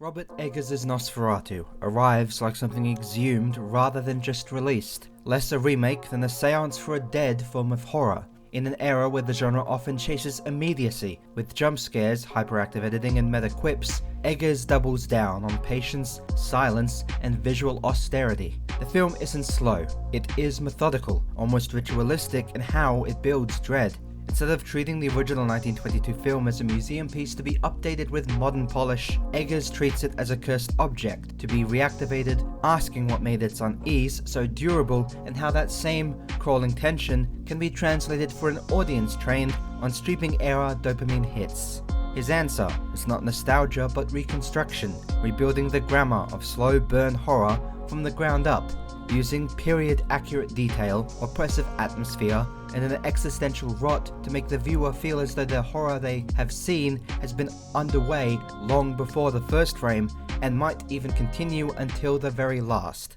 Robert Eggers' Nosferatu arrives like something exhumed rather than just released, less a remake than a seance for a dead form of horror. In an era where the genre often chases immediacy, with jump scares, hyperactive editing and meta quips, Eggers doubles down on patience, silence, and visual austerity. The film isn't slow, it is methodical, almost ritualistic in how it builds dread. Instead of treating the original 1922 film as a museum piece to be updated with modern polish, Eggers treats it as a cursed object to be reactivated, asking what made its unease so durable and how that same crawling tension can be translated for an audience trained on streaming-era dopamine hits. His answer is not nostalgia but reconstruction, rebuilding the grammar of slow burn horror from the ground up, using period-accurate detail, oppressive atmosphere, and an existential rot to make the viewer feel as though the horror they have seen has been underway long before the first frame and might even continue until the very last.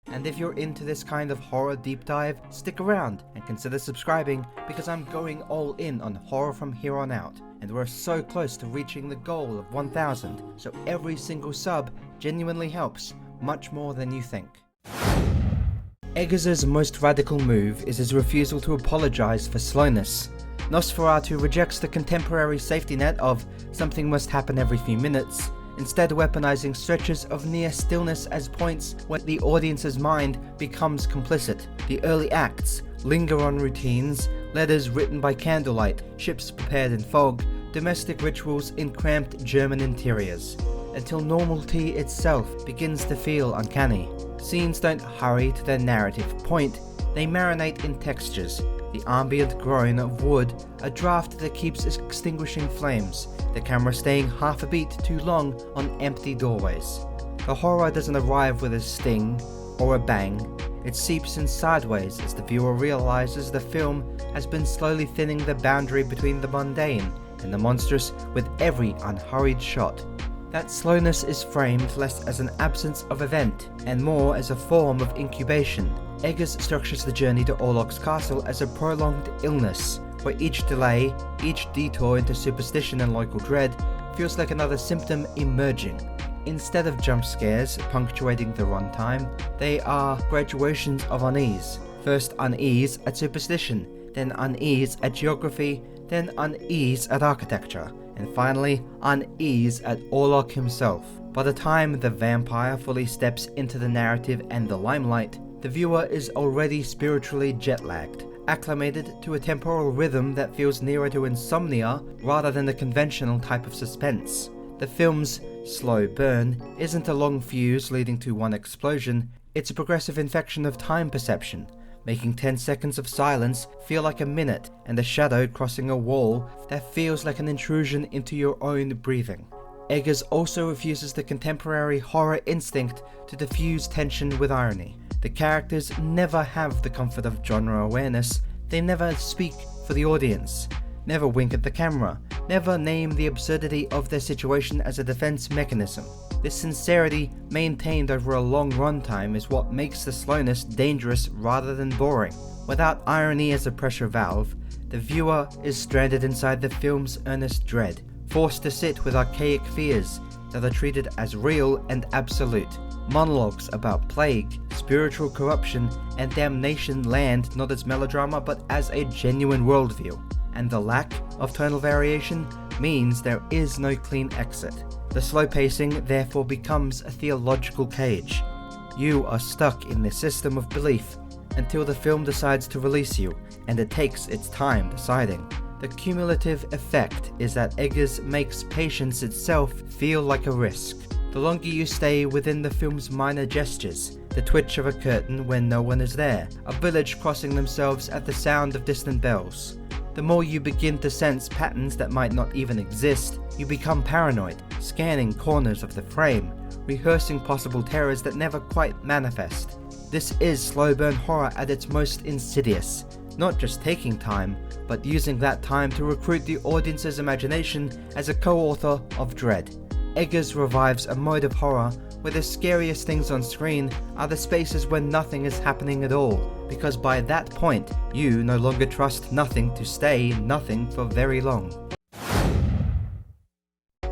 And if you're into this kind of horror deep dive, stick around and consider subscribing because I'm going all in on horror from here on out, and we're so close to reaching the goal of 1,000, so every single sub genuinely helps, much more than you think. Eggers' most radical move is his refusal to apologize for slowness. Nosferatu rejects the contemporary safety net of something must happen every few minutes, instead weaponizing stretches of near stillness as points where the audience's mind becomes complicit. The early acts linger on routines, letters written by candlelight, ships prepared in fog, domestic rituals in cramped German interiors, until normality itself begins to feel uncanny. Scenes don't hurry to their narrative point, they marinate in textures, the ambient groan of wood, a draft that keeps extinguishing flames, the camera staying half a beat too long on empty doorways. The horror doesn't arrive with a sting or a bang, it seeps in sideways as the viewer realizes the film has been slowly thinning the boundary between the mundane and the monstrous with every unhurried shot. That slowness is framed less as an absence of event and more as a form of incubation. Eggers structures the journey to Orlok's castle as a prolonged illness, where each delay, each detour into superstition and local dread feels like another symptom emerging. Instead of jump scares punctuating the runtime, they are graduations of unease. First unease at superstition, then unease at geography, then unease at architecture, and finally unease at Orlok himself. By the time the vampire fully steps into the narrative and the limelight, the viewer is already spiritually jet-lagged, acclimated to a temporal rhythm that feels nearer to insomnia rather than the conventional type of suspense. The film's slow burn isn't a long fuse leading to one explosion, it's a progressive infection of time perception, making 10 seconds of silence feel like a minute and a shadow crossing a wall that feels like an intrusion into your own breathing. Eggers also refuses the contemporary horror instinct to diffuse tension with irony. The characters never have the comfort of genre awareness, they never speak for the audience, never wink at the camera, never name the absurdity of their situation as a defense mechanism. This sincerity, maintained over a long runtime, is what makes the slowness dangerous rather than boring. Without irony as a pressure valve, the viewer is stranded inside the film's earnest dread, forced to sit with archaic fears that are treated as real and absolute. Monologues about plague, spiritual corruption, and damnation land not as melodrama but as a genuine worldview. And the lack of tonal variation means there is no clean exit. The slow pacing therefore becomes a theological cage. You are stuck in this system of belief until the film decides to release you, and it takes its time deciding. The cumulative effect is that Eggers makes patience itself feel like a risk. The longer you stay within the film's minor gestures, the twitch of a curtain when no one is there, a village crossing themselves at the sound of distant bells, the more you begin to sense patterns that might not even exist, you become paranoid, scanning corners of the frame, rehearsing possible terrors that never quite manifest. This is slow burn horror at its most insidious, not just taking time, but using that time to recruit the audience's imagination as a co-author of dread. Eggers revives a mode of horror where the scariest things on screen are the spaces where nothing is happening at all, because by that point, you no longer trust nothing to stay nothing for very long.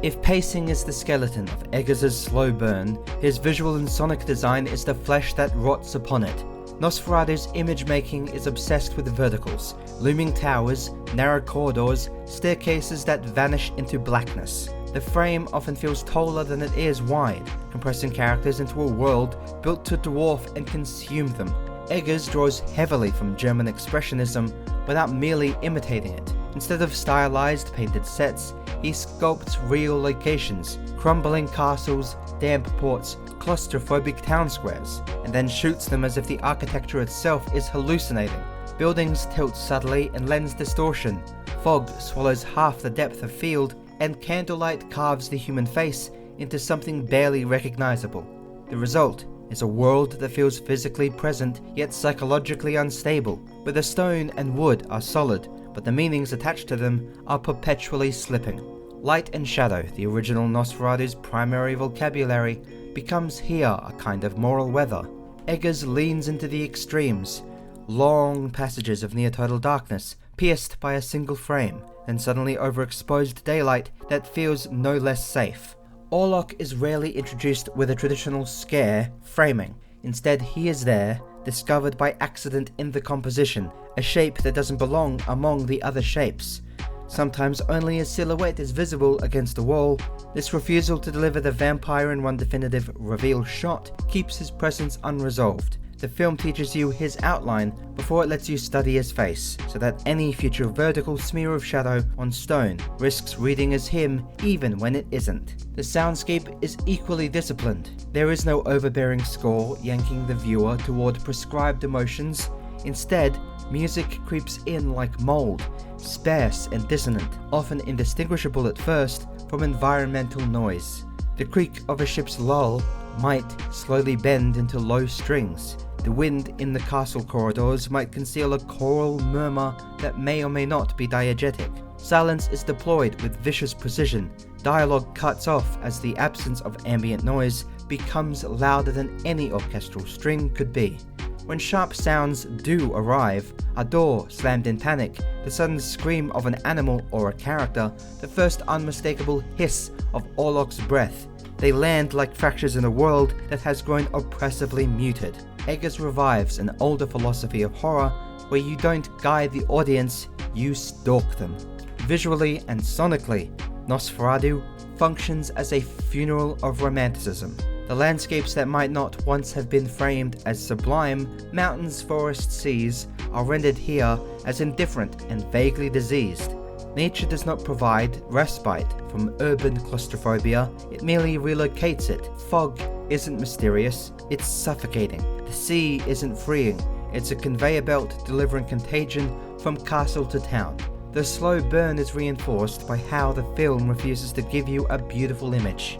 If pacing is the skeleton of Eggers' slow burn, his visual and sonic design is the flesh that rots upon it. Nosferatu's image making is obsessed with verticals, looming towers, narrow corridors, staircases that vanish into blackness. The frame often feels taller than it is wide, compressing characters into a world built to dwarf and consume them. Eggers draws heavily from German expressionism without merely imitating it. Instead of stylized painted sets, he sculpts real locations, crumbling castles, damp ports, claustrophobic town squares, and then shoots them as if the architecture itself is hallucinating. Buildings tilt subtly and lens distortion, fog swallows half the depth of field, and candlelight carves the human face into something barely recognizable. The result is a world that feels physically present yet psychologically unstable, where the stone and wood are solid, but the meanings attached to them are perpetually slipping. Light and shadow, the original Nosferatu's primary vocabulary, becomes here a kind of moral weather. Eggers leans into the extremes, long passages of near-total darkness, pierced by a single frame, and suddenly overexposed daylight that feels no less safe. Orlok is rarely introduced with a traditional scare framing. Instead, he is there, discovered by accident in the composition, a shape that doesn't belong among the other shapes. Sometimes only a silhouette is visible against the wall. This refusal to deliver the vampire in one definitive reveal shot keeps his presence unresolved. The film teaches you his outline before it lets you study his face, so that any future vertical smear of shadow on stone risks reading as him even when it isn't. The soundscape is equally disciplined. There is no overbearing score yanking the viewer toward prescribed emotions. Instead, music creeps in like mold, sparse and dissonant, often indistinguishable at first from environmental noise. The creak of a ship's lull might slowly bend into low strings. The wind in the castle corridors might conceal a choral murmur that may or may not be diegetic. Silence is deployed with vicious precision. Dialogue cuts off as the absence of ambient noise becomes louder than any orchestral string could be. When sharp sounds do arrive, a door slammed in panic, the sudden scream of an animal or a character, the first unmistakable hiss of Orlok's breath, they land like fractures in a world that has grown oppressively muted. Eggers revives an older philosophy of horror where you don't guide the audience, you stalk them. Visually and sonically, Nosferatu functions as a funeral of romanticism. The landscapes that might not once have been framed as sublime, mountains, forests, seas, are rendered here as indifferent and vaguely diseased. Nature does not provide respite from urban claustrophobia, it merely relocates it. Fog isn't mysterious, it's suffocating. The sea isn't freeing, it's a conveyor belt delivering contagion from castle to town. The slow burn is reinforced by how the film refuses to give you a beautiful image.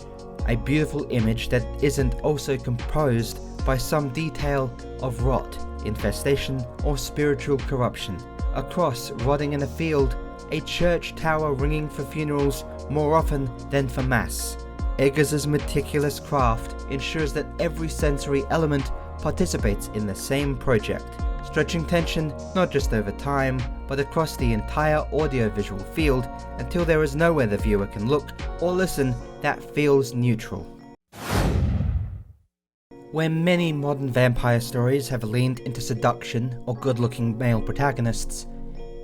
A beautiful image that isn't also composed by some detail of rot, infestation, or spiritual corruption. A cross rotting in a field, a church tower ringing for funerals more often than for mass. Eggers' meticulous craft ensures that every sensory element participates in the same project, stretching tension not just over time, but across the entire audiovisual field until there is nowhere the viewer can look or listen that feels neutral. Where many modern vampire stories have leaned into seduction or good-looking male protagonists,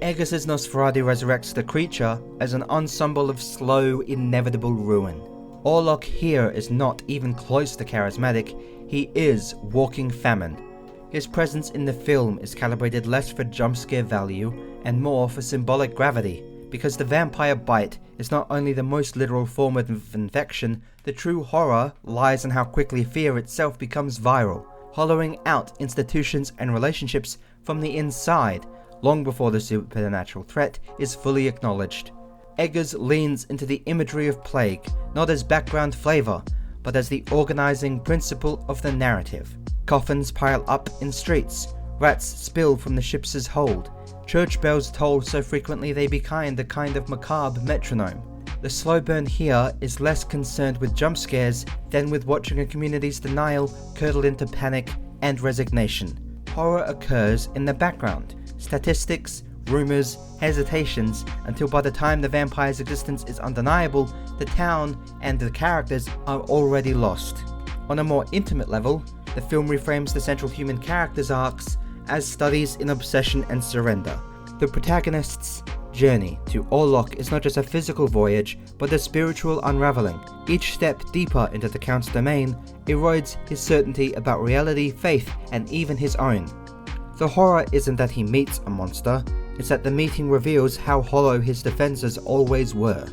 Eggers' Nosferatu resurrects the creature as an ensemble of slow, inevitable ruin. Orlok here is not even close to charismatic, he is walking famine. His presence in the film is calibrated less for jumpscare value and more for symbolic gravity, because the vampire bite is not only the most literal form of infection, the true horror lies in how quickly fear itself becomes viral, hollowing out institutions and relationships from the inside, long before the supernatural threat is fully acknowledged. Eggers leans into the imagery of plague, not as background flavor, but as the organizing principle of the narrative. Coffins pile up in streets, rats spill from the ship's hold, church bells toll so frequently they become the kind of macabre metronome. The slow burn here is less concerned with jump scares than with watching a community's denial curdle into panic and resignation. Horror occurs in the background. Statistics, rumours, hesitations, until by the time the vampire's existence is undeniable, the town and the characters are already lost. On a more intimate level, the film reframes the central human characters' arcs as studies in obsession and surrender. The protagonist's journey to Orlok is not just a physical voyage, but a spiritual unraveling. Each step deeper into the Count's domain erodes his certainty about reality, faith, and even his own. The horror isn't that he meets a monster, it's that the meeting reveals how hollow his defenses always were.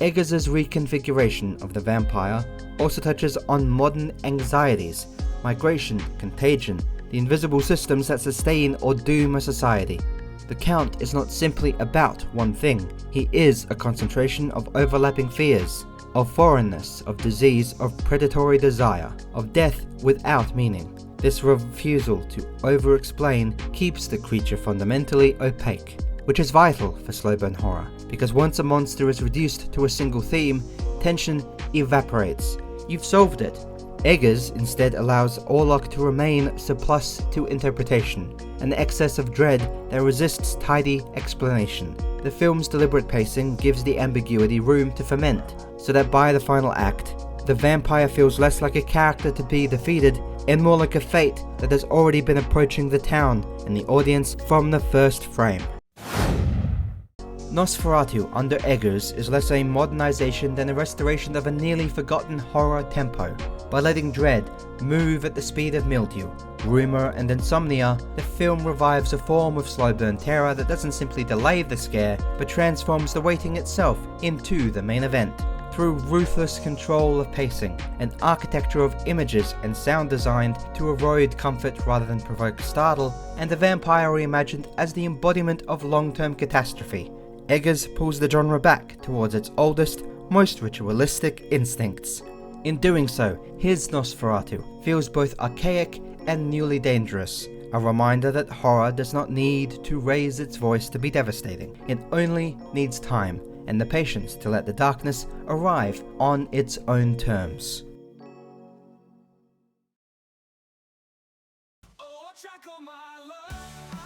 Eggers' reconfiguration of the vampire also touches on modern anxieties, migration, contagion, the invisible systems that sustain or doom a society. The Count is not simply about one thing, he is a concentration of overlapping fears, of foreignness, of disease, of predatory desire, of death without meaning. This refusal to over-explain keeps the creature fundamentally opaque, which is vital for slow burn horror, because once a monster is reduced to a single theme, tension evaporates. You've solved it. Eggers instead allows Orlok to remain surplus to interpretation, an excess of dread that resists tidy explanation. The film's deliberate pacing gives the ambiguity room to ferment, so that by the final act, the vampire feels less like a character to be defeated and more like a fate that has already been approaching the town and the audience from the first frame. Nosferatu under Eggers is less a modernization than a restoration of a nearly forgotten horror tempo. By letting dread move at the speed of mildew, rumour and insomnia, the film revives a form of slow burn terror that doesn't simply delay the scare, but transforms the waiting itself into the main event. Through ruthless control of pacing, an architecture of images and sound designed to erode comfort rather than provoke startle, and the vampire reimagined as the embodiment of long-term catastrophe, Eggers pulls the genre back towards its oldest, most ritualistic instincts. In doing so, his Nosferatu feels both archaic and newly dangerous, a reminder that horror does not need to raise its voice to be devastating. It only needs time and the patience to let the darkness arrive on its own terms. Oh, I track all my love.